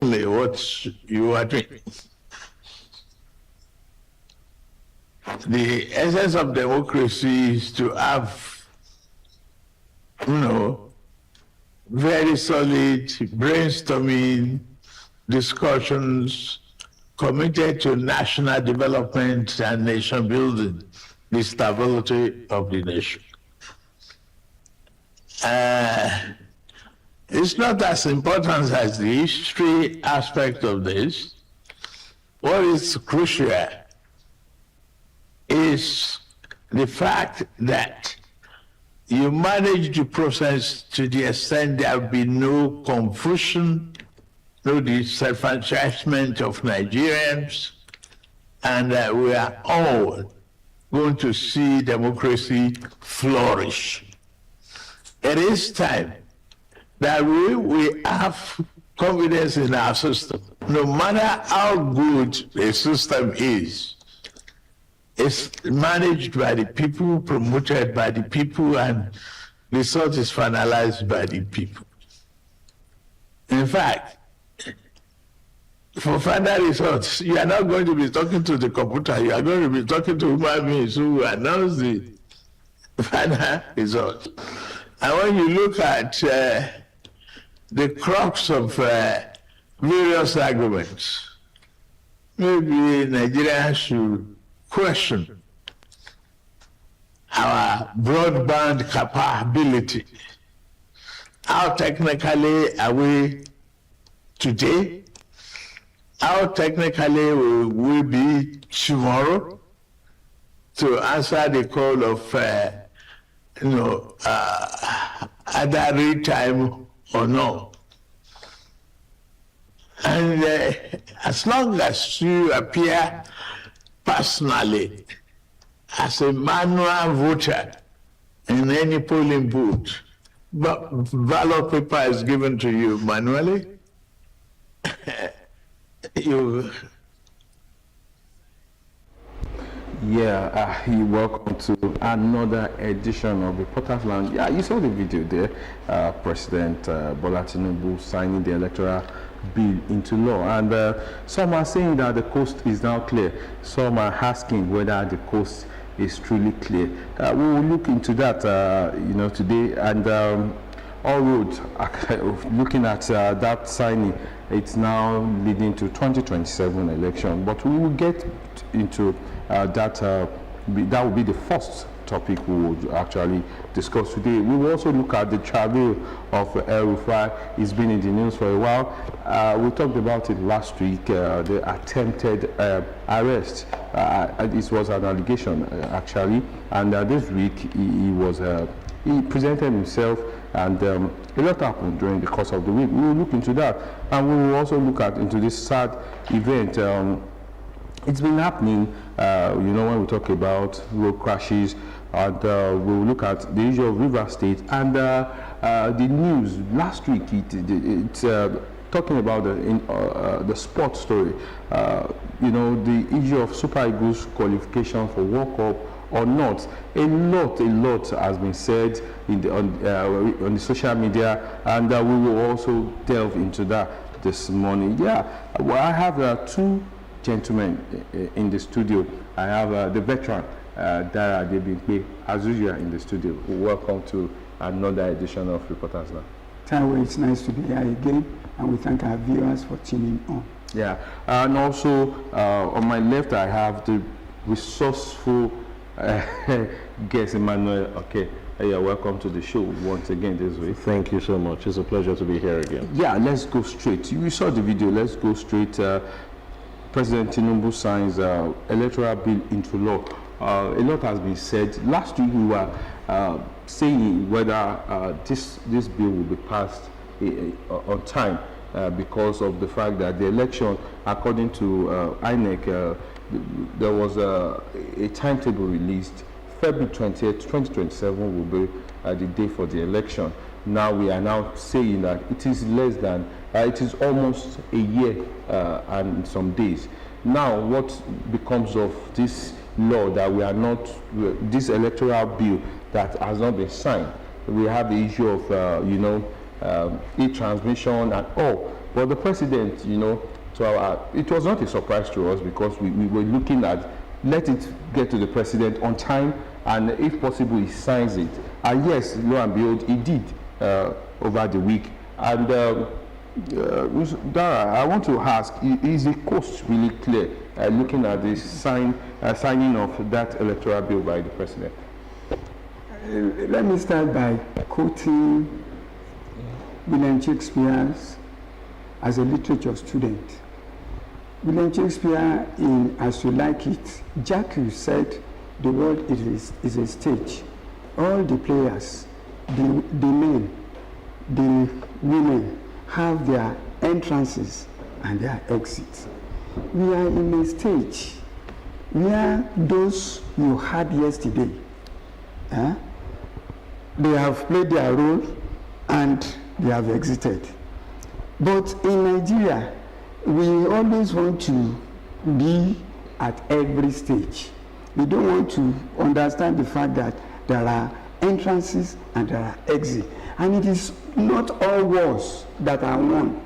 what you are doing. The essence of democracy is to have, very solid brainstorming discussions committed to national development and nation building, the stability of the nation. It's not as important as the history aspect of this. What is crucial is the fact that you manage the process to the extent there will be no confusion, no disenfranchisement of Nigerians, and we are all going to see democracy flourish. It is time that we have confidence in our system. No matter how good a system is, it's managed by the people, promoted by the people, and the result is finalized by the people. In fact, for final results, you are not going to be talking to the computer, you are going to be talking to human beings who announce the final result. And when you look at the crux of various arguments, maybe Nigeria should question our broadband capability. How technically are we today? How technically will we be tomorrow to answer the call of either real time or no? And as long as you appear personally as a manual voter in any polling booth, but ballot paper is given to you manually, you. Yeah, welcome to another edition of Reporters Lounge. Yeah, you saw the video there. President Bola Tinubu signing the electoral bill into law, and some are saying that the coast is now clear. Some are asking whether the coast is truly clear. We will look into that, today, and all roads looking at that signing. It's now leading to 2027 election, but we will get into that will be the first topic we will actually discuss today. We will also look at the travel of El-Rufai. It's been in the news for a while. We talked about it last week, the attempted arrest. This was an allegation, actually, and this week he presented himself, and a lot happened during the course of the week. We will look into that, and we will also look into this sad event. It's been happening, when we talk about road crashes, and we will look at the issue of River State, and the news last week. It's talking about the sports story. The issue of Super Eagles qualification for World Cup or not. A lot has been said on the social media, and we will also delve into that this morning. Yeah, well, I have two gentlemen in the studio. I have the veteran Dara Adebimpe, as usual, in the studio. Welcome to another edition of Reporters Now. Taiwo, it's nice to be here again, and we thank our viewers for tuning on. Yeah, and also on my left I have the resourceful guest, Emmanuel. Okay, yeah, welcome to the show once again this week. Thank you so much. It's a pleasure to be here again. Yeah, let's go straight. You saw the video. Let's go straight. President Tinubu signs electoral bill into law. A lot has been said. Last week we were saying whether this bill will be passed on time because of the fact that the election, according to INEC, there was a timetable released. February 20th, 2027 will be the day for the election. Now we are now saying that it is less than, it is almost a year and some days. Now what becomes of this law that we are not, this electoral bill that has not been signed? We have the issue of, e-transmission and all. But the president, you know, it was not a surprise to us because we were looking at, let it get to the president on time, and if possible, he signs it. And yes, lo and behold, he did over the week. And Dara, I want to ask, is the coast really clear looking at the signing of that electoral bill by the president? Let me start by quoting William Shakespeare as a literature student. William Shakespeare, in As You Like It, Jacques said, the world is a stage. All the players, the men, the women, have their entrances and their exits. We are in a stage where those you had yesterday, they have played their role and they have exited. But in Nigeria, we always want to be at every stage. We don't want to understand the fact that there are entrances and there are exits. And it is not all wars that are won.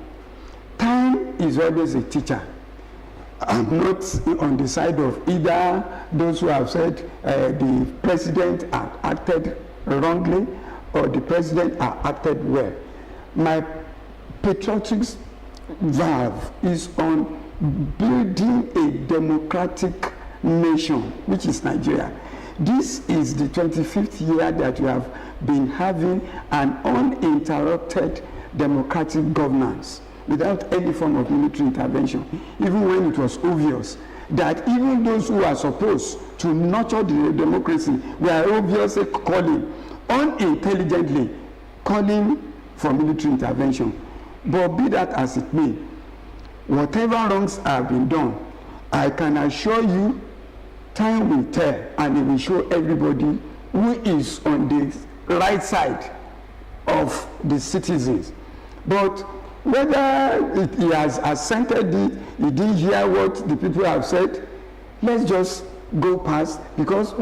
Time is always a teacher. I'm not on the side of either those who have said the president acted wrongly or the president acted well. My patriotic valve is on building a democratic nation, which is Nigeria. This is the 25th year that we have been having an uninterrupted democratic governance without any form of military intervention, even when it was obvious that even those who are supposed to nurture the democracy were obviously unintelligently calling for military intervention. But be that as it may, whatever wrongs have been done, I can assure you, time will tell, and it will show everybody who is on the right side of the citizens. But whether he has assented it, he didn't hear what the people have said, let's just go past, because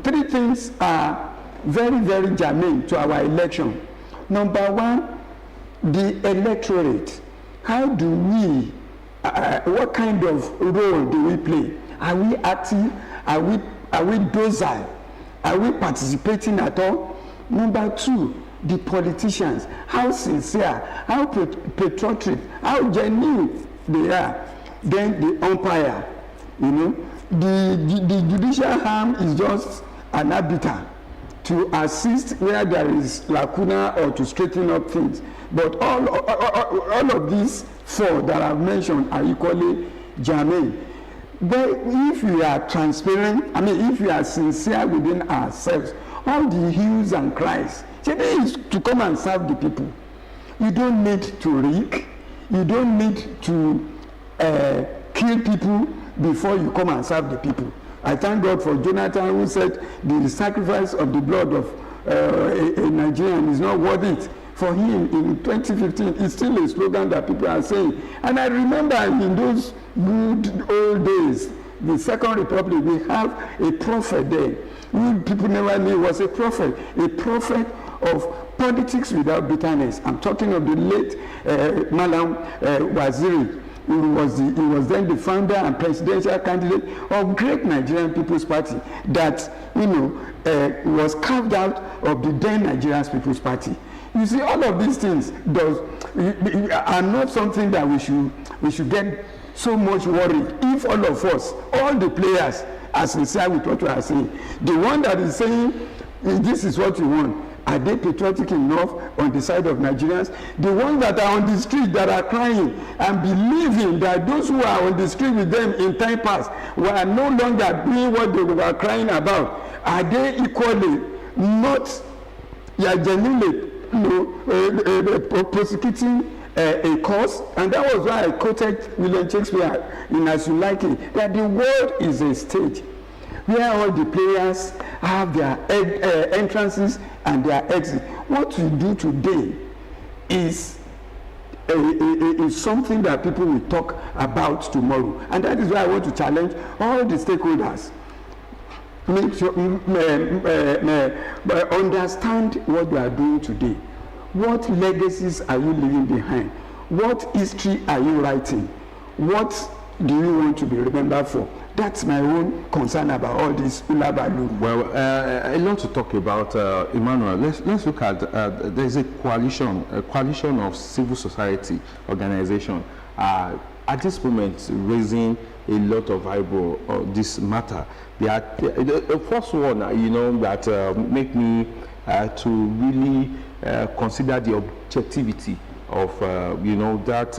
three things are very, very germane to our election. Number one, the electorate. How do we, what kind of role do we play? Are we active? Are we docile? Are we participating at all? Number two, the politicians. How sincere, how patriotic, how genuine they are. Then the umpire, you know. The judicial arm is just an arbiter to assist where there is lacuna or to straighten up things. But all of these four that I've mentioned are equally germane. But if we are transparent, if we are sincere within ourselves, all the hues and cries, is to come and serve the people. You don't need to rig. You don't need to kill people before you come and serve the people. I thank God for Jonathan, who said the sacrifice of the blood of a Nigerian is not worth it. For him, in 2015, it's still a slogan that people are saying. And I remember in those good old days, the Second Republic, we have a prophet there, who people never knew was a prophet of politics without bitterness. I'm talking of the late Malam Waziri. He was then the founder and presidential candidate of Great Nigerian People's Party that, was carved out of the then Nigerian People's Party. You see, all of these things are not something that we should get so much worried. If all of us, all the players, are sincere with what we are saying, the one that is saying this is what you want, are they patriotic enough on the side of Nigerians? The ones that are on the street that are crying and believing that those who are on the street with them in time past were no longer doing what they were crying about, are they equally not genuinely prosecuting a cause? And that was why I quoted William Shakespeare in As You Like It, that the world is a stage where all the players have their entrances and their exits. What we do today is something that people will talk about tomorrow. And that is why I want to challenge all the stakeholders. Make sure, understand what you are doing today. What legacies are you leaving behind? What history are you writing? What do you want to be remembered for? That's my own concern about all this ulabalu. Well, a lot to talk about, Emmanuel. Let's look at, there's a coalition of civil society organization at this moment raising a lot of eyebrow on this matter. The first one, that make me to really consider the objectivity of, that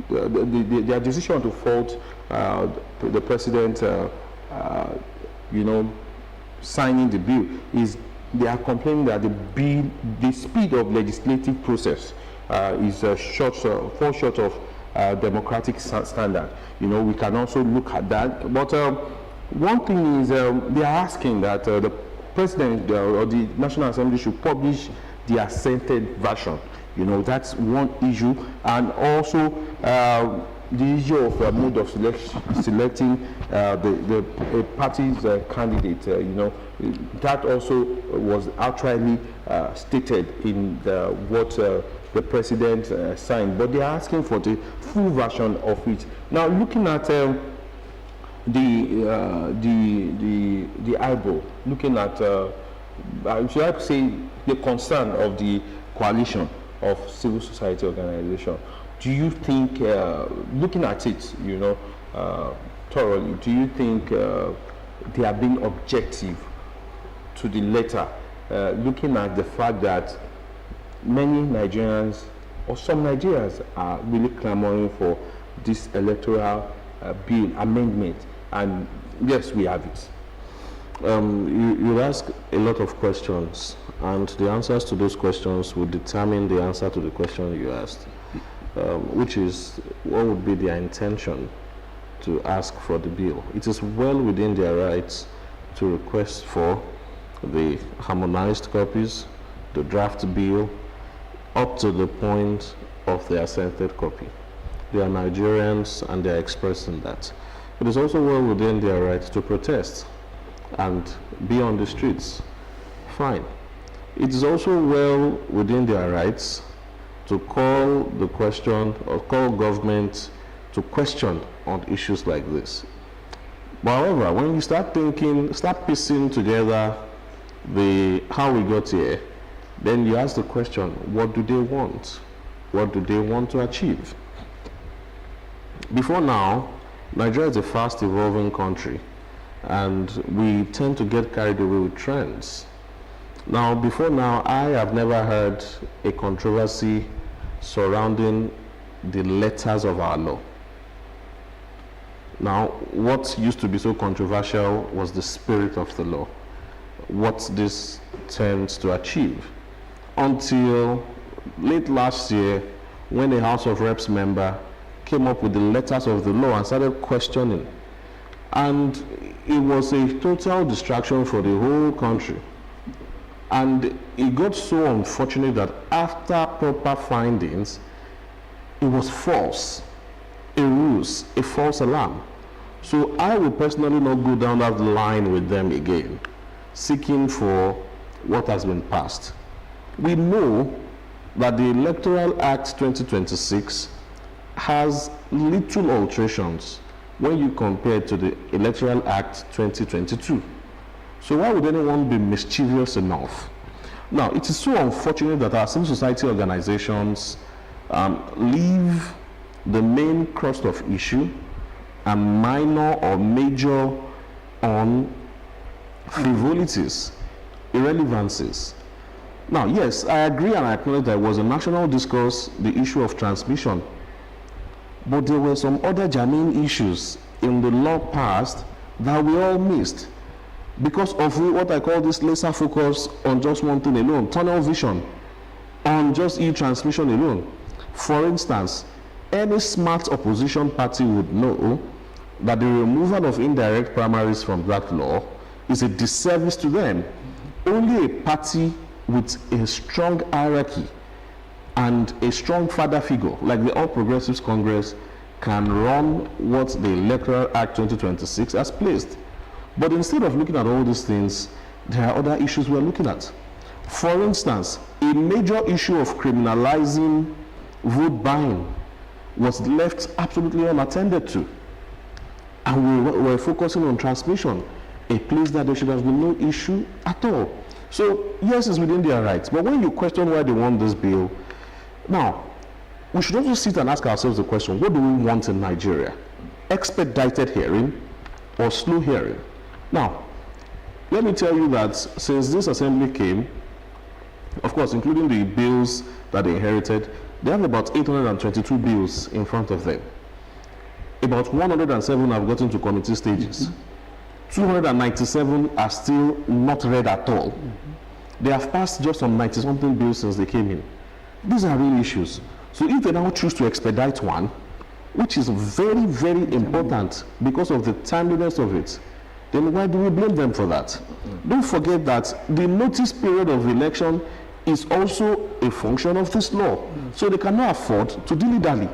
their decision to fault the president, signing the bill is they are complaining that the speed of legislative process is fall short of democratic standard. We can also look at that. But one thing is they are asking that the president or the National Assembly should publish the assented version. That's one issue, and also the issue of mode of selecting the party's candidate. That also was outrightly stated in what the president signed, but they are asking for the full version of it. Now, looking at the eyeball, looking at should I say the concern of the coalition of civil society organization, do you think, looking at it, thoroughly, do you think they are being objective to the letter, looking at the fact that many Nigerians or some Nigerians are really clamoring for this electoral bill amendment, and yes, we have it? You ask a lot of questions, and the answers to those questions will determine the answer to the question you asked, which is what would be their intention to ask for the bill. It is well within their rights to request for the harmonized copies, the draft bill, up to the point of the assented copy. They are Nigerians and they are expressing that. It is also well within their rights to protest and be on the streets. Fine. It is also well within their rights to call the question or call government to question on issues like this. But however, when you start piecing together how we got here, then you ask the question, what do they want? What do they want to achieve? Before now, Nigeria is a fast evolving country, and we tend to get carried away with trends. Now, before now, I have never heard a controversy surrounding the letters of our law. Now, what used to be so controversial was the spirit of the law, what this tends to achieve. Until late last year, when a House of Reps member came up with the letters of the law and started questioning. And it was a total distraction for the whole country. And it got so unfortunate that after proper findings, it was false, a ruse, a false alarm. So I will personally not go down that line with them again, seeking for what has been passed. We know that the Electoral Act 2026 has little alterations when you compare it to the Electoral Act 2022. So why would anyone be mischievous enough? Now, it is so unfortunate that our civil society organizations leave the main crust of issue and minor or major on frivolities, irrelevancies. Now, yes, I agree and I acknowledge there was a national discourse, the issue of transmission, but there were some other germane issues in the law passed that we all missed because of what I call this laser focus on just one thing alone, tunnel vision, on just e-transmission alone. For instance, any smart opposition party would know that the removal of indirect primaries from that law is a disservice to them. Only a party with a strong hierarchy and a strong father figure like the All Progressives Congress can run what the Electoral Act 2026 has placed. But instead of looking at all these things, there are other issues we're looking at. For instance, a major issue of criminalizing vote buying was left absolutely unattended to. And we were focusing on transmission, a place that there should have been no issue at all. So, yes, it's within their rights. But when you question why they want this bill, now, we should also sit and ask ourselves the question, what do we want in Nigeria? Expedited hearing or slow hearing? Now, let me tell you that since this assembly came, of course, including the bills that they inherited, they have about 822 bills in front of them. About 107 have gotten to committee stages. 297 are still not read at all. They have passed just some 90-something bills since they came in. These are real issues. So if they now choose to expedite one, which is very, very important because of the timeliness of it, then why do we blame them for that? Don't forget that the notice period of election is also a function of this law. So they cannot afford to dilly-dally.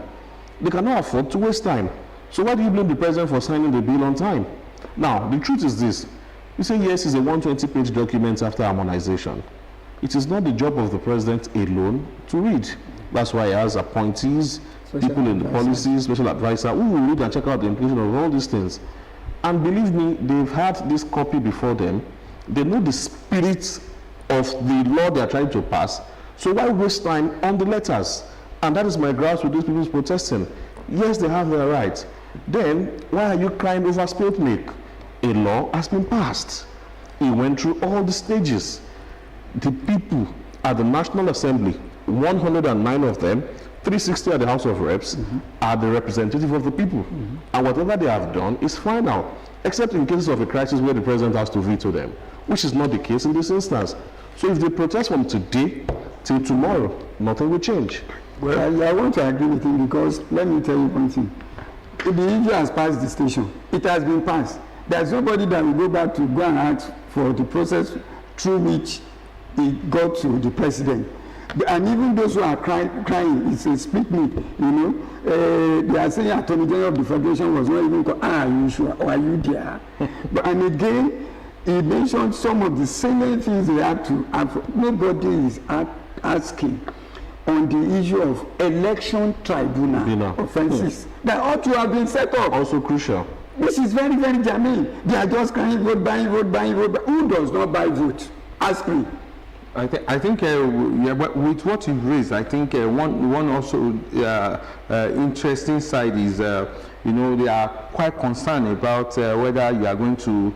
They cannot afford to waste time. So why do you blame the president for signing the bill on time? Now, the truth is this. You say, yes, it's a 120-page document after harmonization. It is not the job of the president alone to read. That's why he has appointees, people in the policies, special advisor, who will read and check out the implication of all these things. And believe me, they've had this copy before them. They know the spirit of the law they are trying to pass. So why waste time on the letters? And that is my grasp with these people protesting. Yes, they have their rights. Then, why are you crying over spilled milk? A law has been passed. It went through all the stages. The people at the National Assembly, 109 of them, 360 at the House of Reps, are the representative of the people. And whatever they have done is final, except in cases of a crisis where the president has to veto them, which is not the case in this instance. So if they protest from today till tomorrow, nothing will change. Well, I want to agree with him because let me tell you one thing. The issue has passed the station. It has been passed. There's nobody that will go back to go and ask for the process through which it got to the president. And even those who are crying, it's a split milk, you know. They are saying Attorney General of the Federation was not even called, are you sure, or are you there? And again, he mentioned some of the same things they had to have. Nobody is asking on the issue of election tribunal offenses that ought to have been set up. Also crucial. This is very, very germane. They are just crying, vote buying, vote buying, vote buying. Who does not buy vote? Ask me. I think yeah, but with what you've raised, I think one also interesting side is, you know, they are quite concerned about whether you are going to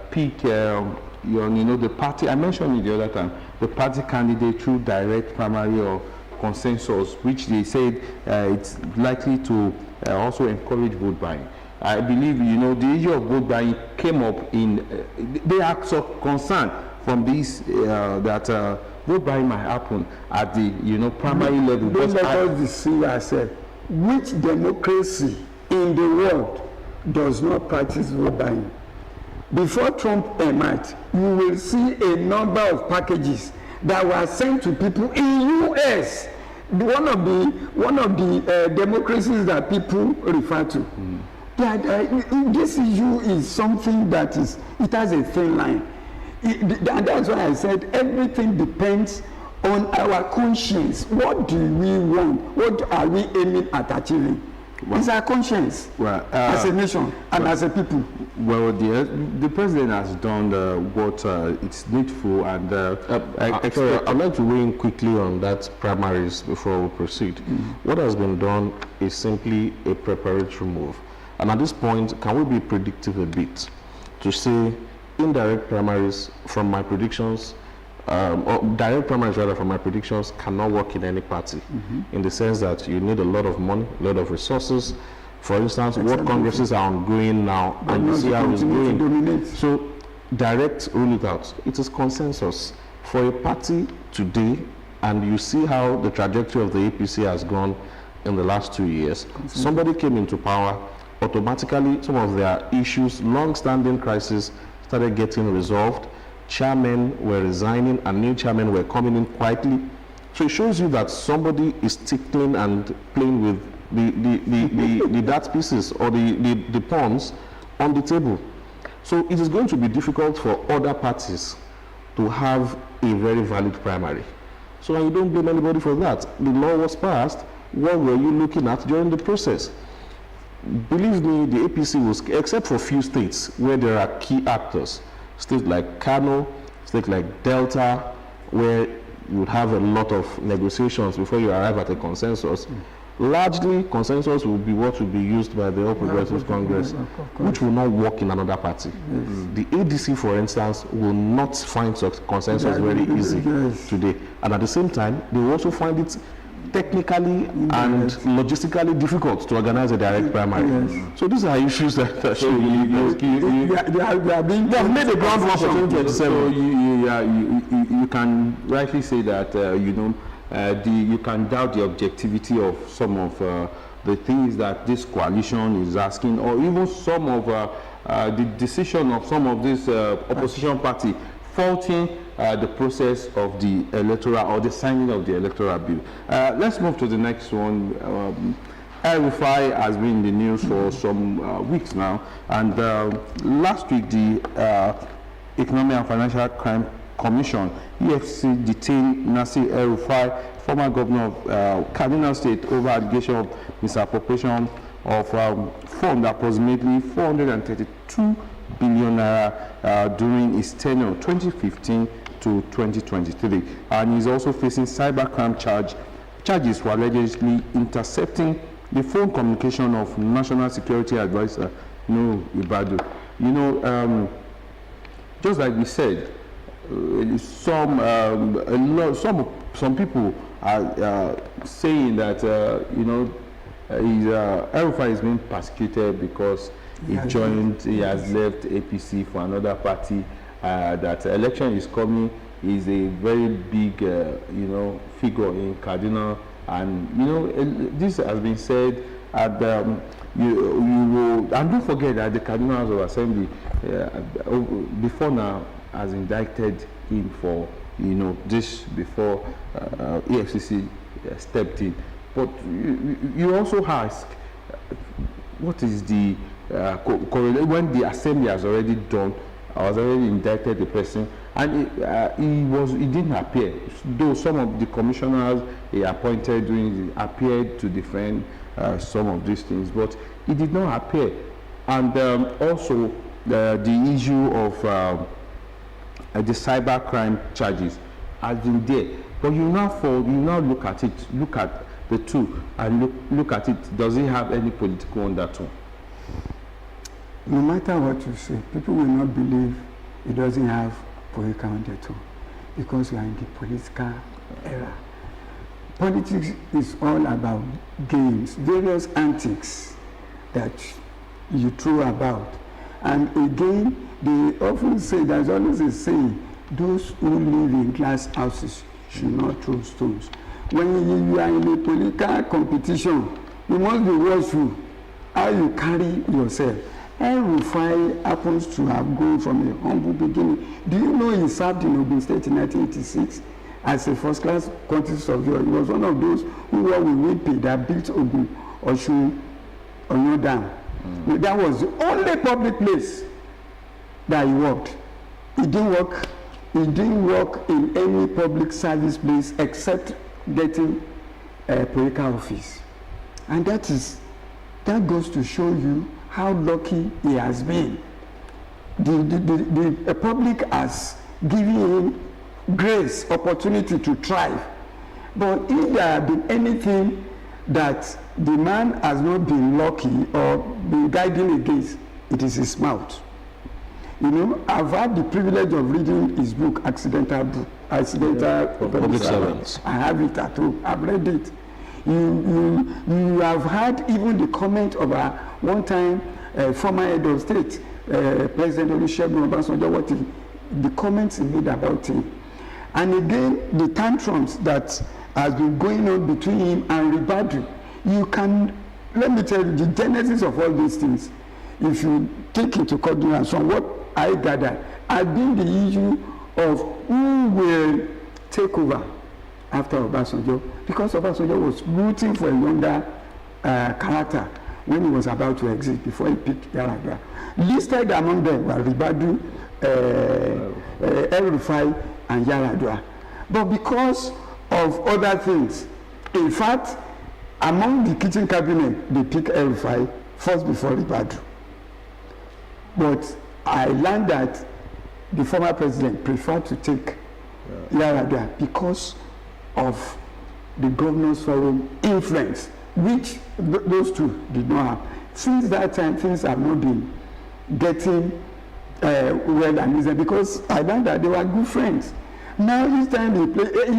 pick the party. I mentioned it the other time, the party candidate through direct primary or consensus, which they said it's likely to also encourage vote buying. I believe, you know, the issue of vote buying came up in they are so concerned from this that vote buying might happen at the primary level. Don't let us deceive ourselves. Which democracy in the world does not practice vote buying? Before Trump emerged, you will see a number of packages that were sent to people in U.S. One of the democracies that people refer to. This issue is something that it has a thin line. And that's why I said everything depends on our conscience. What do we want? What are we aiming at achieving? Well, it's our conscience as a nation and as a people. Well, the president has done what it's needful, and I'd like to weigh in quickly on that primaries before we proceed. What has been done is simply a preparatory move. And at this point, can we be predictive a bit to say indirect primaries from my predictions, or direct primaries rather from my predictions cannot work in any party, in the sense that you need a lot of money, a lot of resources. For instance, what congresses are ongoing now, and you see how it's going. So direct, rule it out. It is consensus for a party today, and you see how the trajectory of the APC has gone in the last 2 years. Somebody came into power, automatically some of their issues, long-standing crises, started getting resolved. Chairmen were resigning and new chairmen were coming in quietly. So it shows you that somebody is tickling and playing with the dart pieces or the pawns on the table. So it is going to be difficult for other parties to have a very valid primary. So you don't blame anybody for that. The law was passed. what were you looking at during the process? Believe me, the APC was, except for a few states where there are key actors, states like Kano, states like Delta, where you would have a lot of negotiations before you arrive at a consensus. Largely, consensus will be what will be used by the All Progressives Congress, which will not work in another party. The ADC, for instance, will not find such consensus very easy today. And at the same time, they will also find it technically and logistically difficult to organize a direct primary. So these are issues that they have made the groundwork for 2027. So you can rightly say that you can doubt the objectivity of some of the things that this coalition is asking, or even some of the decision of some of this opposition party faulting the process of the electoral or the signing of the electoral bill. Let's move to the next one. El-Rufai has been in the news for some weeks now, and last week the Economic and Financial Crime Commission, EFCC, detained Nasir El-Rufai, former governor of Kaduna State, over allegation of misappropriation of fund approximately 432 billion naira during his tenure 2015 to 2023, and he's also facing cybercrime charges for allegedly intercepting the phone communication of National Security Advisor Ibadu. Just like we said, some people are saying that El-Rufai is being persecuted because he has left APC for another party. That election is coming. Is a very big figure in Kaduna, and this has been said at and don't forget that the Kaduna House of Assembly before now has indicted him for this before EFCC stepped in. But you also ask, what is the when the assembly has already done, has already indicted the person, and he didn't appear, though some of the commissioners he appointed appeared to defend some of these things, but he did not appear. And also the issue of the cybercrime charges has been there, but you now look at the two and look at it. Does it have any political undertone? No matter what you say, people will not believe it doesn't have political undertone, because we are in the political era. Politics is all about games, various antics that you throw about. And again, they often say, there's always a saying, those who live in glass houses should not throw stones. When you are in a political competition, you must be watchful how you carry yourself. El-Rufai happens to have gone from a humble beginning. Do you know he served in Ogun State in 1986 as a first-class quantity surveyor? He was one of those who were with WIPI that built Ogun Oyo Dam. That was the only public place that he worked. He didn't work in any public service place except getting a political office. And that goes to show you how lucky he has been. The public has given him grace, opportunity to thrive. But if there had been anything that the man has not been lucky or been guiding against, it is his mouth. I've had the privilege of reading his book, Accidental Public Servants. I have it at home. I've read it. You have had even the comment of a one-time former head of state, President Olusegun Obasanjo, the comments he made about him. And again, the tantrums that has been going on between him and Ribadu. Let me tell you, the genesis of all these things, if you take into consideration what I gather, has been the issue of who will take over after Obasanjo, because Obasanjo was rooting for a younger character when he was about to exit before he picked Yaradua. Listed among them were Ribadu, El-Rufai, and Yaradua. But because of other things, in fact, among the kitchen cabinet, they pick El-Rufai first before Ribadu. But I learned that the former president preferred to take Yar'Adua because of the governor's forum influence, which those two did not have. Since that time, things have not been getting well and easy, because I learned that they were good friends. Now each time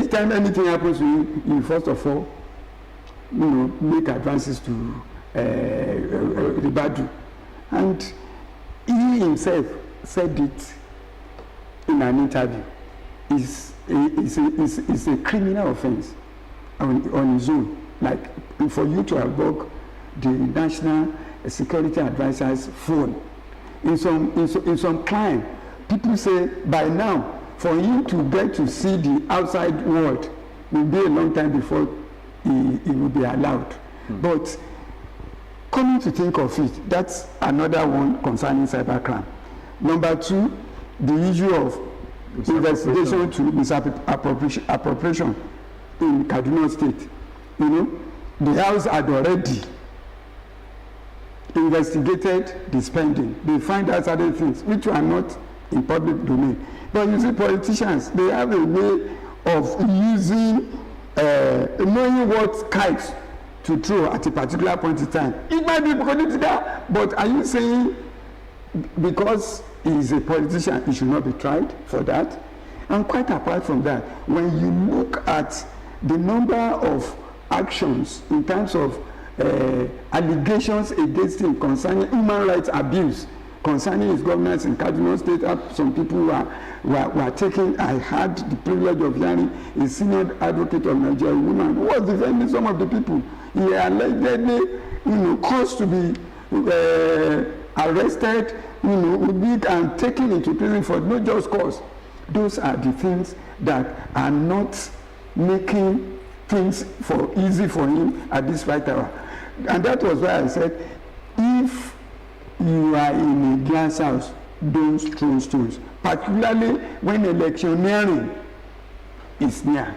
each time anything happens to you, you first of all, make advances to Ribadu. And he himself said it in an interview. It's a criminal offense on his own. Like for you to invoke the National Security Advisor's phone. In some crime, people say by now, for him to get to see the outside world will be a long time before he will be allowed. But coming to think of it, that's another one concerning cybercrime. Number two, the issue of investigation to misappropriation in Kaduna State. The House had already investigated the spending. They find out certain things which are not in public domain. But you see, politicians, they have a way of using, knowing what kites to throw at a particular point in time. It might be because of that, but are you saying because he is a politician, he should not be tried for that? And quite apart from that, when you look at the number of actions in terms of allegations against him concerning human rights abuse, concerning his governance in Kaduna State, some people were taken. I had the privilege of hearing a senior advocate of Nigeria, woman, who was defending some of the people. He allegedly, caused to be arrested, and taken into prison for no just cause. Those are the things that are not making things easy for him at this right hour. And that was why I said, if you are in a glass house, don't throw stones, particularly when electioneering is near.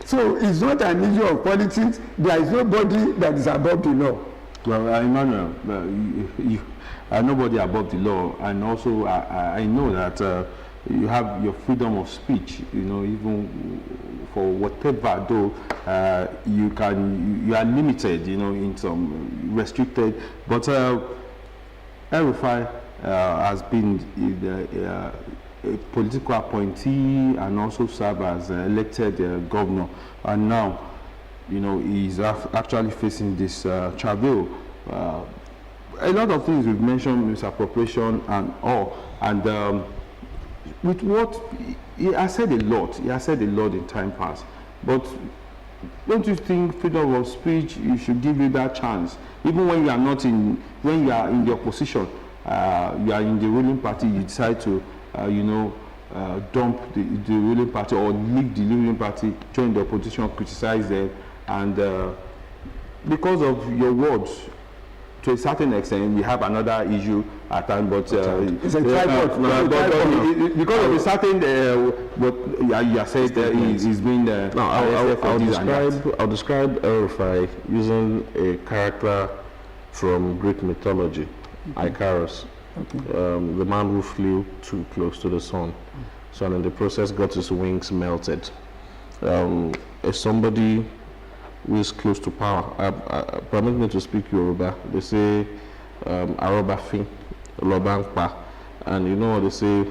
So it's not an issue of politics. There is nobody that is above the law. Well, Emmanuel, you are nobody above the law, and also I know that you have your freedom of speech. Even for whatever, though you are limited, in some restricted. But El-Rufai has been a political appointee and also served as elected governor, and now he's actually facing this travail. A lot of things we've mentioned, misappropriation and all, and with what he has said a lot. He has said a lot in time past, but don't you think freedom of speech, you should give you that chance, even when you are not in, when you are in the opposition, you are in the ruling party, you decide to dump the ruling party or leave the ruling party, join the opposition, criticize them, and because of your words, to a certain extent, we have another issue at time, but it's a tripod. Because of a certain, you said he's been there. No, I'll describe El-Rufai using a character from Greek mythology, Icarus, the man who flew too close to the sun, so in the process got his wings melted. As somebody who is close to power, permit me to speak Yoruba. They say Arobafi, Lobankpa, and they say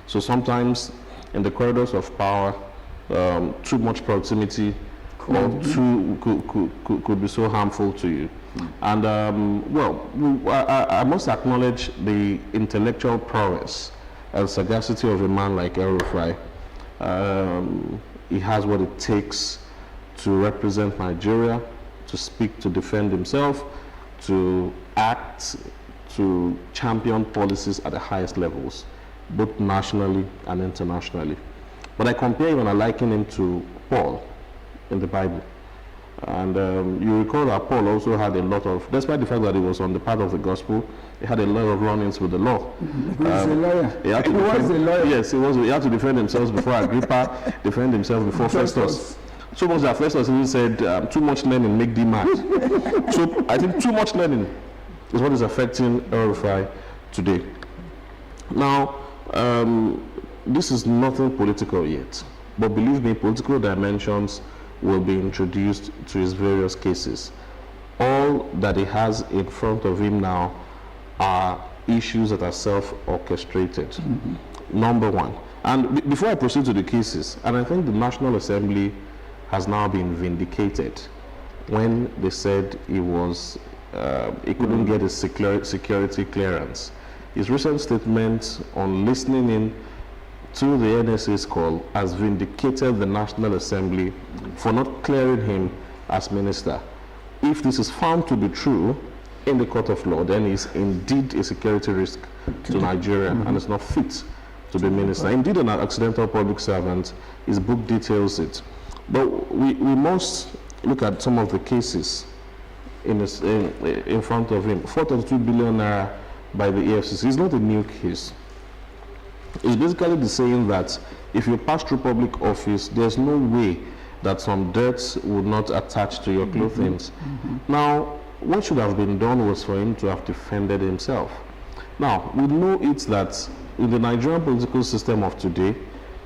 so sometimes in the corridors of power, too much proximity or could be so harmful to you. And I must acknowledge the intellectual prowess and sagacity of a man like El-Rufai. He has what it takes to represent Nigeria, to speak, to defend himself, to act, to champion policies at the highest levels, both nationally and internationally. But I compare him and I liken him to Paul in the Bible. And you recall that Paul also had a lot of, despite the fact that he was on the path of the gospel, he had a lot of run-ins with the law. He was a lawyer. He was a lawyer. Yes, he had to defend himself before Agrippa, defend himself before Festus. So much that Festus even said, too much learning make thee mad. So I think too much learning is what is affecting El-Rufai today. Now, this is nothing political yet, but believe me, political dimensions will be introduced to his various cases. All that he has in front of him now are issues that are self-orchestrated. Number one. And before I proceed to the cases, and I think the National Assembly has now been vindicated when they said he couldn't get his security clearance. His recent statement on listening in to the NSA's call has vindicated the National Assembly for not clearing him as minister. If this is found to be true in the court of law, then he's indeed a security risk to Nigeria and is not fit to be minister. Indeed, an accidental public servant. His book details it. But we must look at some of the cases in front of him. 4.2 billion naira by the EFCC is not a new case. It's basically the saying that if you pass through public office, there's no way that some debts would not attach to your clothing. Now, what should have been done was for him to have defended himself. Now, we know it's that in the Nigerian political system of today,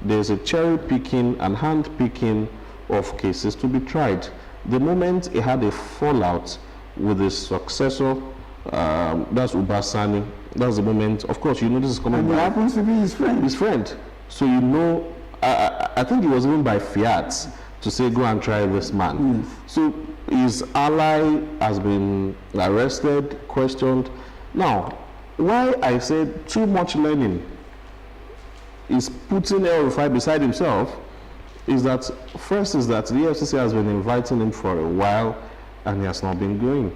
there's a cherry picking and hand picking of cases to be tried. The moment he had a fallout with his successor, that's Ubasani, that's the moment, of course, you know this is coming And he by happens to be his friend. his friend. So you know, I think it was even by fiat to say, go and try this man. So his ally has been arrested, questioned. Now, why I said too much learning is putting El-Rufai beside himself is that, first is that the FCC has been inviting him for a while and he has not been going.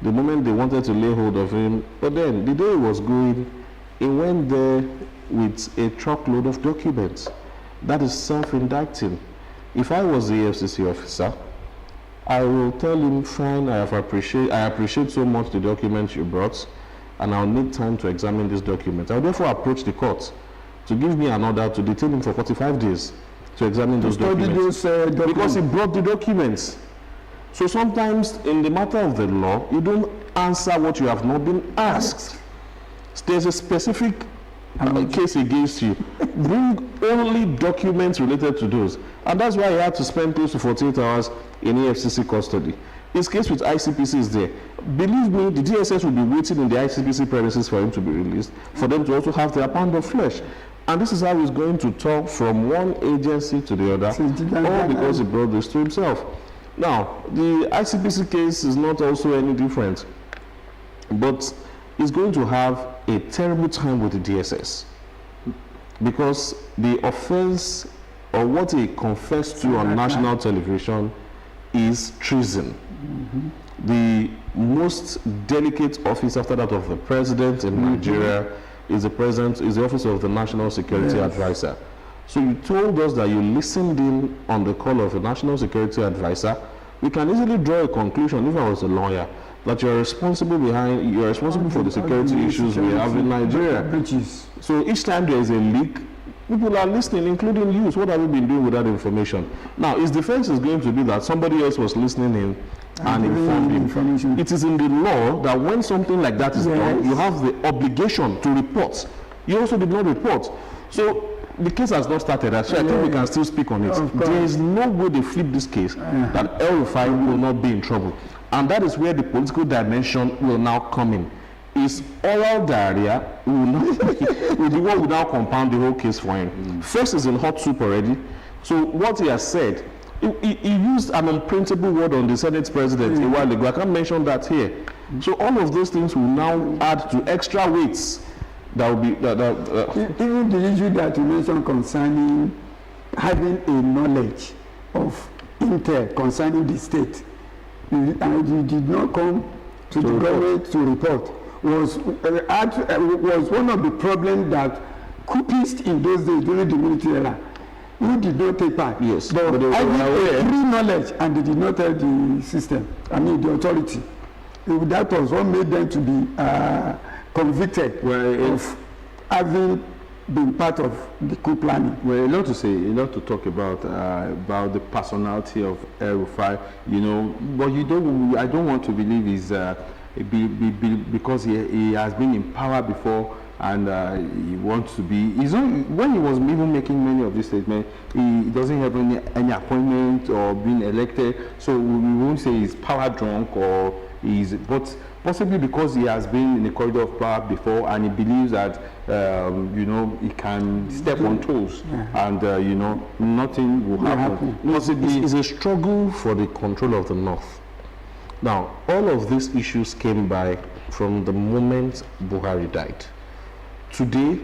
The moment they wanted to lay hold of him, but then the day he was going, he went there with a truckload of documents. That is self-indicting. If I was the FCC officer, I will tell him, fine, I appreciate so much the documents you brought, and I'll need time to examine this document. I'll therefore approach the court to give me an order to detain him for 45 days to examine those documents. Because he brought the documents. So sometimes in the matter of the law, you don't answer what you have not been asked. There's a specific case against you. Bring only documents related to those. And that's why he had to spend close to 48 hours in EFCC custody. His case with ICPC is there. Believe me, the DSS will be waiting in the ICPC premises for him to be released, for them to also have their pound of flesh. And this is how he's going to talk from one agency to the other, all because he brought this to himself. Now, the ICPC case is not also any different, but he's going to have a terrible time with the DSS because the offense or what he confessed to on national television is treason. The most delicate office after that of the president in Nigeria is the office of the National Security Advisor. So you told us that you listened in on the call of a National Security Advisor. We can easily draw a conclusion, if I was a lawyer, that you're responsible for the security issues we have in Nigeria. So each time there is a leak, people are listening, including you. So what have you been doing with that information? Now, his defense is going to be that somebody else was listening in and informed him. It is in the law that when something like that is done, you have the obligation to report. You also did not report. So the case has not started, so I think we can still speak on it. There is no way they flip this case that El-Rufai will not be in trouble. And that is where the political dimension will now come in. His oral diarrhea will will now compound the whole case for him. First is in hot soup already. So what he has said, he used an unprintable word on the Senate president a while ago. I can't mention that here. So all of those things will now add to extra weights. That will be even the issue that you mentioned concerning having a knowledge of intel concerning the state, and you did not come to the government to report, was one of the problems that coupists in those days during the military era who did not take part. Yes, but having free knowledge and they did not tell the system, the authority. That was what made them to be convicted of having been part of the coup planning. Well, a lot to say, a lot to talk about the personality of El-Rufai, you know, but I don't want to believe he's because he has been in power before and he wants to be. When he was even making many of these statements, he doesn't have any appointment or being elected, so we won't say he's power drunk but possibly because he has been in the corridor of power before and he believes that you know, he can step on toes and you know, nothing will happen. It's a struggle for the control of the North. Now, all of these issues came by from the moment Buhari died. Today,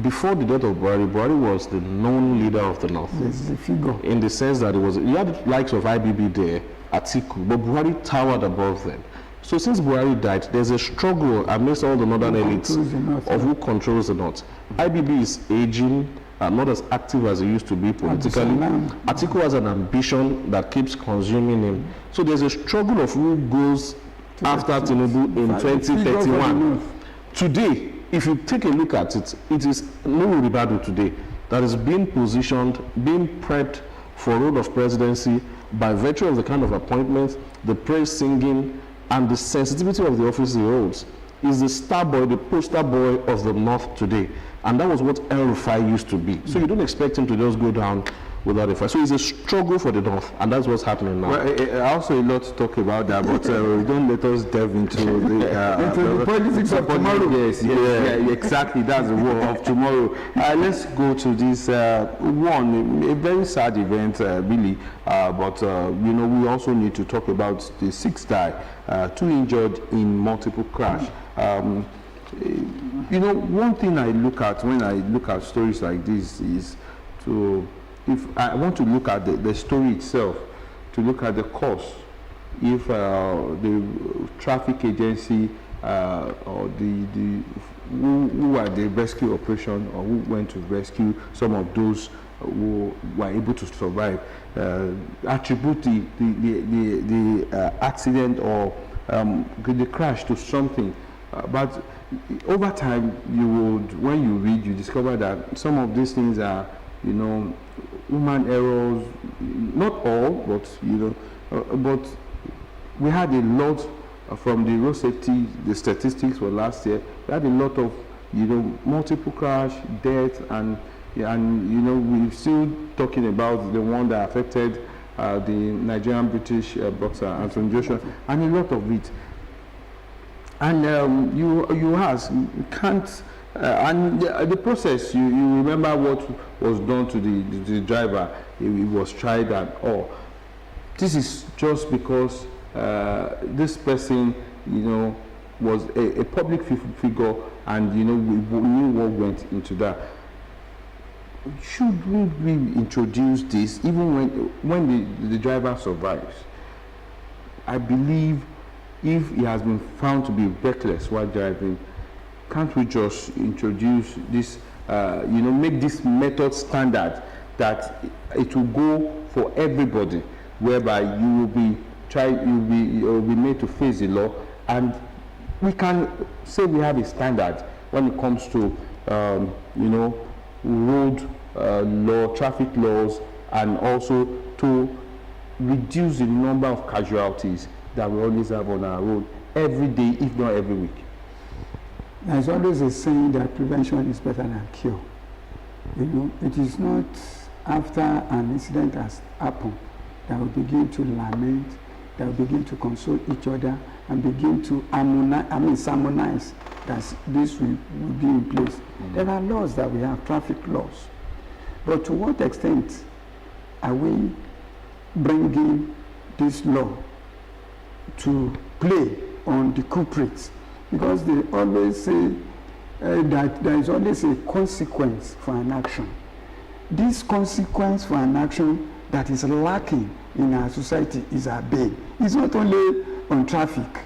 before the death of Buhari was the known leader of the North. Yes, the figure. In the sense that you had the likes of IBB there, Atiku, but Buhari towered above them. So since Buhari died, there's a struggle amidst all the northern elites of who controls the North. IBB is aging, not as active as he used to be politically. Atiku has an ambition that keeps consuming him. So there's a struggle of who goes after Tinubu in 2031. Today, if you take a look at it, it is Nuhu Ribadu today that is being positioned, being prepped for a role of presidency by virtue of the kind of appointments, the praise singing, and the sensitivity of the office he holds. Is the star boy, the poster boy of the North today. And that was what El-Rufai used to be. So you don't expect him to just go down without a fight. So it's a struggle for the North, and that's what's happening now. Well, also a lot to talk about that, but don't let us delve into the politics of tomorrow. Yes, exactly. That's the war of tomorrow. Let's go to this a very sad event, really. But you know, we also need to talk about the 6 died, 2 injured in multiple crash. You know, one thing I look at when I look at stories like this is if I want to look at the story itself, to look at the cause. If the traffic agency or who are the rescue operation or who went to rescue some of those who were able to survive, attribute the accident or the crash to something. But over time, when you read, you discover that some of these things are, you know, human errors. Not all, but you know, but we had a lot from the road safety. The statistics for last year, we had a lot of, you know, multiple crash, death, and you know, we're still talking about the one that affected the Nigerian British boxer Anthony Joshua, and a lot of it. And you can't, and the process, you remember what was done to the driver. He was tried and all. This is just because this person, you know, was a public figure, and you know, we knew what went into that. Should we introduce this even when the driver survives? I believe if he has been found to be reckless while driving, can't we just introduce this, you know, make this method standard that it will go for everybody, whereby you will be made to face the law, and we can say we have a standard when it comes to, you know, road law, traffic laws, and also to reduce the number of casualties that we always have on our road every day, if not every week. There's always a saying that prevention is better than cure. You know, it is not after an incident has happened that we begin to lament, that we begin to console each other, and begin to harmonize that this will be in place. Mm-hmm. There are laws that we have, traffic laws. But to what extent are we bringing this law to play on the culprits? Because they always say that there is always a consequence for an action. This consequence for an action that is lacking in our society is our bail. It's not only on traffic.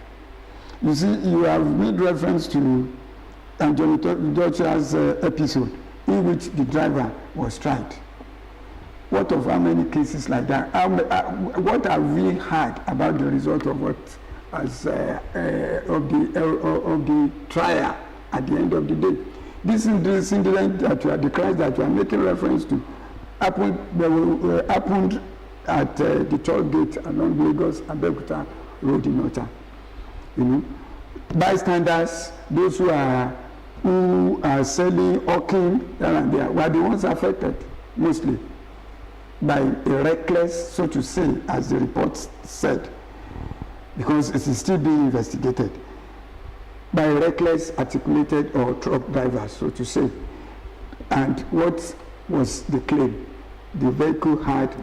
You see, you have made reference to Anthony Joshua's episode in which the driver was tried. What of how many cases like that? What have we heard about the result of what of the trial at the end of the day? This incident that you are, the crash that you are making reference to, happened at the toll gate along Lagos Abeokuta Road in Ota. You know, bystanders, those who are selling, hawking, there and there, were the ones affected mostly by a reckless, so to say, as the report said, because it is still being investigated, by a reckless, articulated or truck driver, so to say. And what was the claim? The vehicle had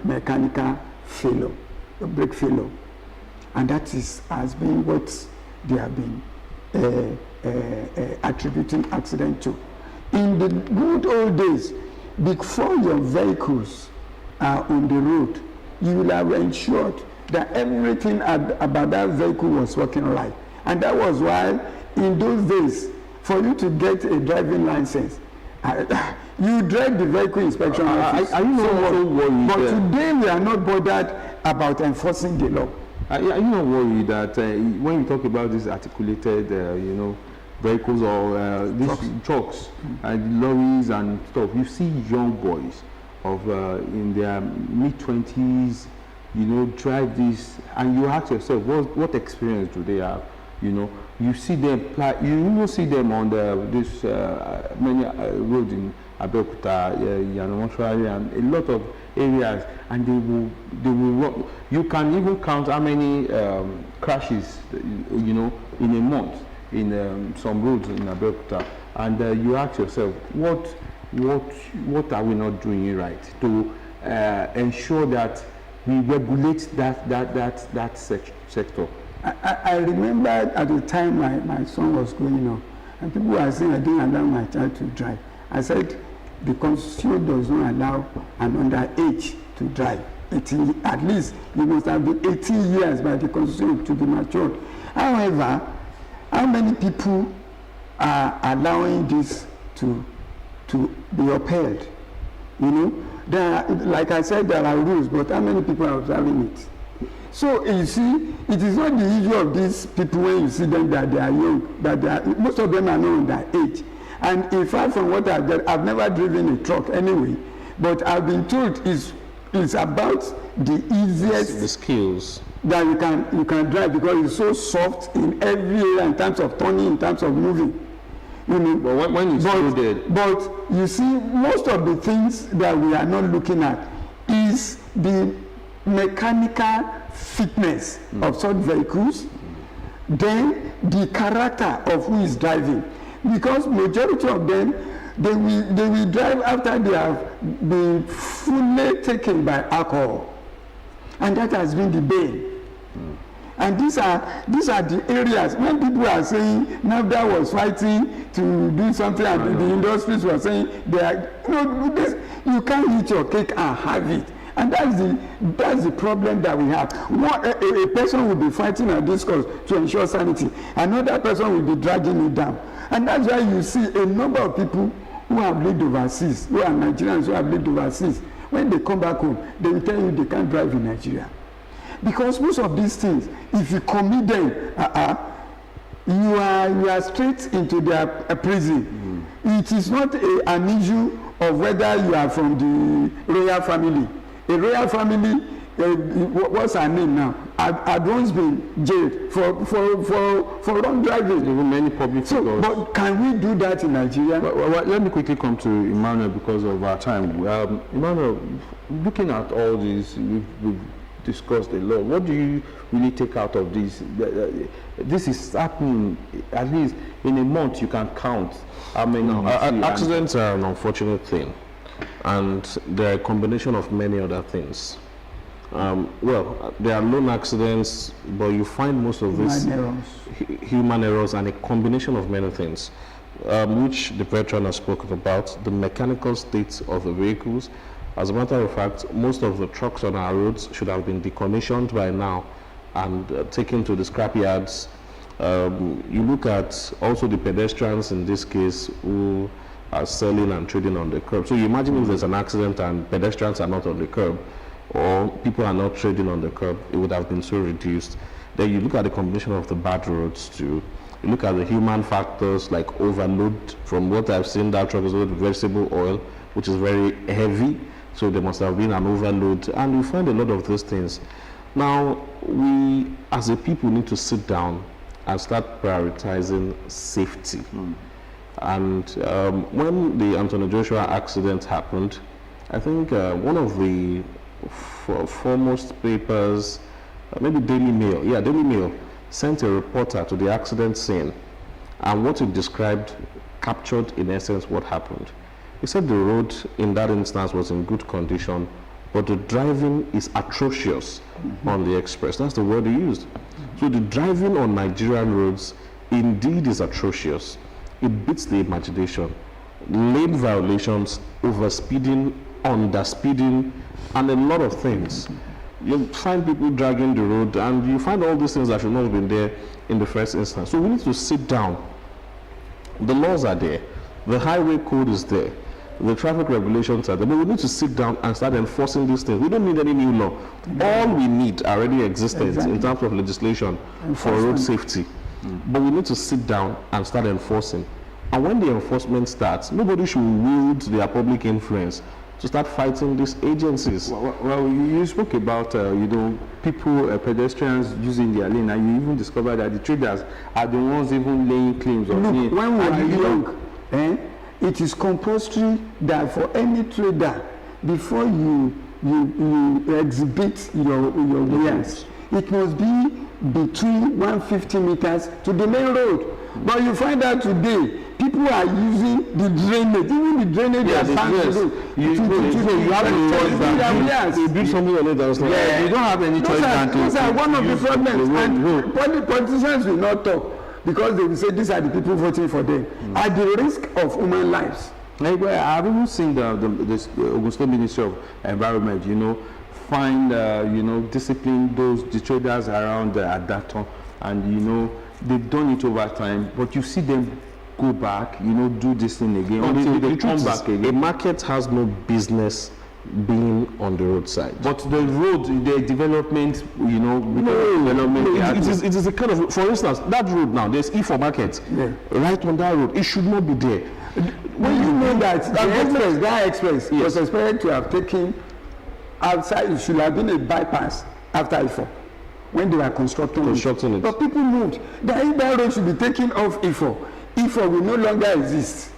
mechanical failure, a brake failure. And that has been what they have been attributing accident to. In the good old days, before your vehicles are on the road, you will have ensured that everything about that vehicle was working right. And that was why in those days, for you to get a driving license, you drag the vehicle inspection office. Are you not worried? But today we are not bothered about enforcing the law. Are you not worried that when you talk about these articulated, vehicles or these trucks and lorries and stuff, you see young boys of in their mid-20s, drive this, and you ask yourself, what experience do they have? You see them you see them on this many roads in Abeokuta, Yanomotuari, and a lot of areas, and they will run. You can even count how many crashes, in a month in some roads in Abeokuta, and you ask yourself, what are we not doing right to ensure that we regulate that sector? I remember at the time my son was growing up, and people were saying I didn't allow my child to drive. I said the constitution does not allow an underage to drive. At least you must have been 18 years by the constitution to be matured. However, how many people are allowing this to be upheld? Like I said, there are rules, but how many people are observing it? So you see, it is not the issue of these people when you see them that they are young, that most of them are not in their age. And in fact, from what I've never driven a truck anyway, but I've been told it's about the easiest the skills that you can drive, because it's so soft in every area in terms of turning, in terms of moving. But when you still did. But you see, most of the things that we are not looking at is the mechanical fitness of such vehicles, then the character of who is driving, because majority of them they will drive after they have been fully taken by alcohol, and that has been the bane. And these are the areas when people are saying NAFDA was fighting to do something, and the industries were saying you can't eat your cake and have it. And that's the problem that we have. A person will be fighting a discourse to ensure sanity. Another person will be dragging it down. And that's why you see a number of people who have lived overseas, who are Nigerians who have lived overseas, when they come back home, they will tell you they can't drive in Nigeria. Because most of these things, if you commit them, you are straight into their prison. It is not an issue of whether you are from the royal family. A royal family, what's her name now? Had once been jailed for wrong driving. Even many public figures. But can we do that in Nigeria? Well, let me quickly come to Emmanuel because of our time. Emmanuel, looking at all these, we've discussed a lot. What do you really take out of this? This is happening, at least in a month you can count how many. Accidents are an unfortunate thing, and they're a combination of many other things. There are known accidents, but you find most of this human errors and a combination of many things, which the veteran has spoken about, the mechanical state of the vehicles. As a matter of fact, most of the trucks on our roads should have been decommissioned by now and taken to the scrap yards. You look at also the pedestrians in this case who are selling and trading on the curb. So you imagine if there's an accident and pedestrians are not on the curb, or people are not trading on the curb, it would have been so reduced. Then you look at the combination of the bad roads too, You look at the human factors like overload. From what I've seen, that truck is loaded with vegetable oil, which is very heavy. So there must have been an overload. And we find a lot of those things. Now, we as a people need to sit down and start prioritizing safety. And when the Anthony Joshua accident happened, I think one of the foremost papers, maybe Daily Mail, sent a reporter to the accident scene, and what it described captured in essence what happened. He said the road in that instance was in good condition, but the driving is atrocious on the express. That's the word he used. So the driving on Nigerian roads indeed is atrocious. It beats the imagination. Lane violations, overspeeding, underspeeding, and a lot of things. You find people dragging the road, and you find all these things that should not have been there in the first instance. So we need to sit down. The laws are there. The highway code is there. The traffic regulations are there. But we need to sit down and start enforcing these things. We don't need any new law. All we need already existed in terms of legislation for road safety. But we need to sit down and start enforcing. And when the enforcement starts, nobody should wield their public influence to start fighting these agencies. Well, you spoke about, people, pedestrians using their lane, and you even discovered that the traders are the ones even laying claims on it. When we are young, it is compulsory that for any trader, before you exhibit your wares, it must be between 150 meters to the main road. But you find out today, people are using the drainage, even the drainage You have to do something on it that's not. You don't have any choice than to. Those are one of the problems. And politicians will not talk because they will say these are the people voting for them at the risk of human lives. Like, I've even seen the Ogun State Ministry of Environment, discipline the traders around at that time, and they've done it over time, but you see them go back, do this thing again until they come back again. A market has no business being on the roadside. But the road, the development, it is a kind of, for instance, that road now, there's E4 market. Right on that road, it should not be there. When you know that that express was expected to have taken outside, it should have been a bypass after E4 when they were constructing it. But people moved. That road should be taken off E4. E4 will no longer exist.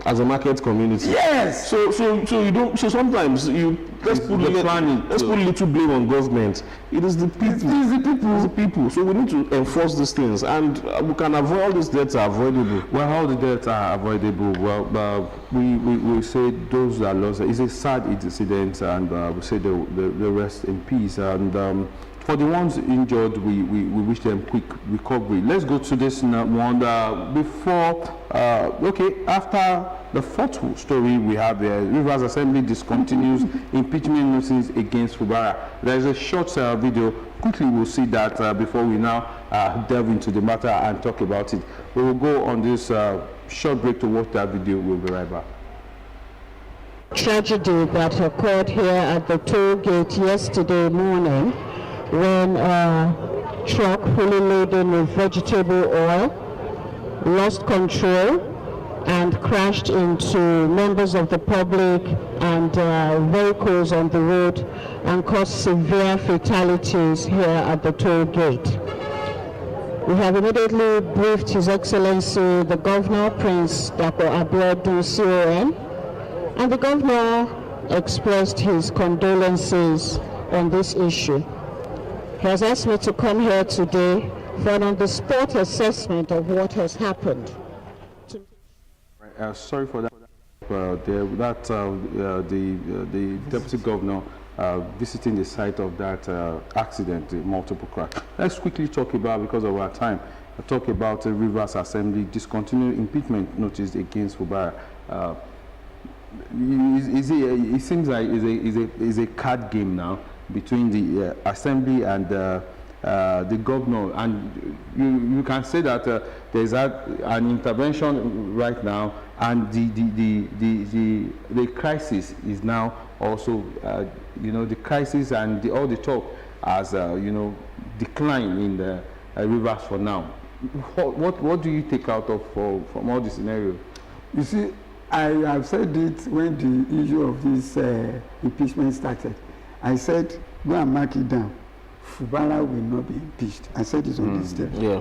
As a market community. Yes. So you don't. So sometimes let's put a little blame on government. It is the people. It is the people. It's the people. So we need to enforce these things, and we can avoid all these debts are avoidable. Well, all the debts are avoidable. Well, we say those are lost. It's a sad incident, and we say the rest in peace. And for the ones injured, we wish them quick recovery. Let's go to this one after the fourth story we have there. Rivers Assembly discontinues impeachment notice against Fubara. There is a short video. Quickly we'll see that before we now delve into the matter and talk about it. We will go on this short break to watch that video. We'll be right back. Tragedy that occurred here at the toll gate yesterday morning, when a truck fully laden with vegetable oil lost control and crashed into members of the public and vehicles on the road and caused severe fatalities here at the toll gate. We have immediately briefed His Excellency the Governor, Prince Dr. Abiodun CON, and the Governor expressed his condolences on this issue. He has asked me to come here today for an on-the-spot assessment of what has happened. Sorry for that. The Deputy Governor visiting the site of that accident, the multiple crash. Let's quickly talk about, because of our time, talk about the Rivers Assembly discontinued impeachment notice against Fubara. It seems like it's a card game now between the Assembly and the Governor, and you can say that there's an intervention right now, and the crisis is now also the crisis and all the talk has declined in the Rivers for now. What do you take out of from all the scenario? You see, I have said it when the issue of this impeachment started. I said, go and mark it down. Fubara will not be impeached. I said it on this table. Yeah.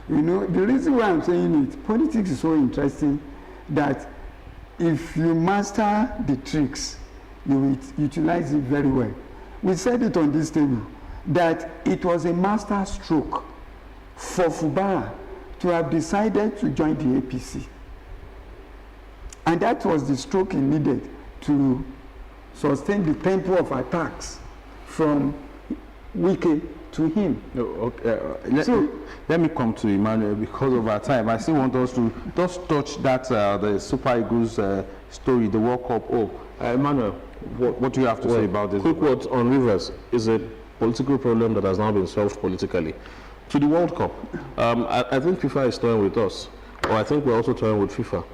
You know, the reason why I'm saying it, politics is so interesting that if you master the tricks, you will utilize it very well. We said it on this table that it was a master stroke for Fubara to have decided to join the APC. And that was the stroke he needed to sustain the tempo of attacks from Wike to him. Let me come to Emmanuel because of our time. I still want us to just touch that the Super Eagles story, the World Cup. Emmanuel, what do you have to say about this? Quick words on Rivers is a political problem that has now been solved politically. To the World Cup, I think FIFA is toying with us, or I think we're also toying with FIFA.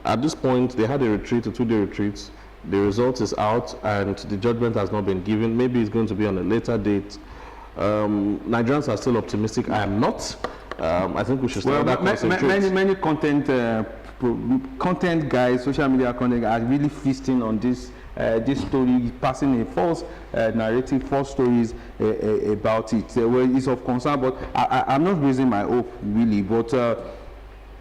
At this point, they had a retreat, a 2-day retreat. The result is out, and the judgment has not been given. Maybe it's going to be on a later date. Nigerians are still optimistic. I am not. I think we should start that concentrate. Many content guys, social media content guys, are really feasting on this story, passing a false narrative, false stories about it. Well, it's of concern, but I'm not raising my hope really. But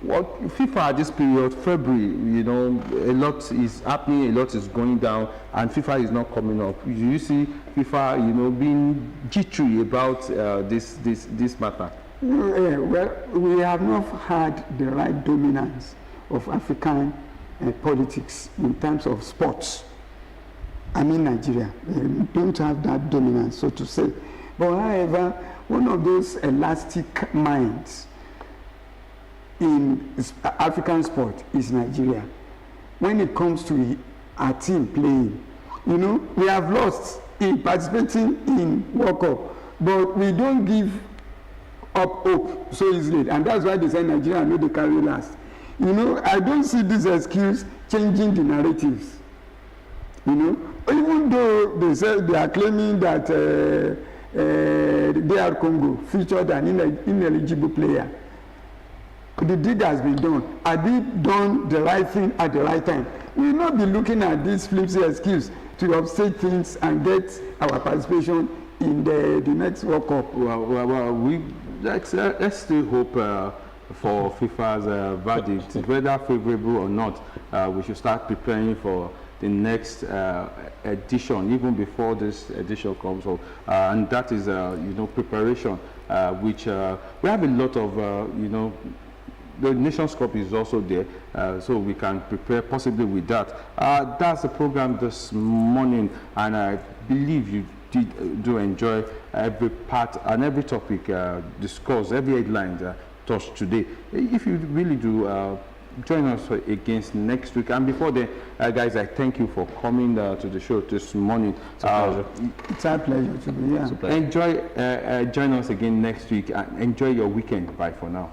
what FIFA at this period, February, you know, a lot is happening, a lot is going down, and FIFA is not coming up. You see FIFA, you know, being jittery about this matter. Well, we have not had the right dominance of African politics in terms of sports. I mean Nigeria. We don't have that dominance, so to say. But however, one of those elastic minds in African sport is Nigeria. When it comes to our team playing, you know, we have lost in participating in World Cup, but we don't give up hope so easily, and that's why they say Nigeria know they carry last. You know, I don't see this excuse changing the narratives. You know, even though they say they are claiming that DR Congo featured an ineligible player. The deed has been done. Had we done the right thing at the right time, we will not be looking at this flimsy excuse to upstage things and get our participation in the next World Cup. Well, let's still hope for FIFA's verdict, whether favorable or not. We should start preparing for the next edition, even before this edition comes up, and that is, you know, preparation, which we have a lot of, you know. The Nations Cup is also there, so we can prepare possibly with that. That's the program this morning, and I believe you do enjoy every part and every topic discussed, every headline touched today. If you really do, join us again next week. And before then, guys, I thank you for coming to the show this morning. It's a pleasure. It's our pleasure to be here. Enjoy, join us again next week, and enjoy your weekend. Bye for now.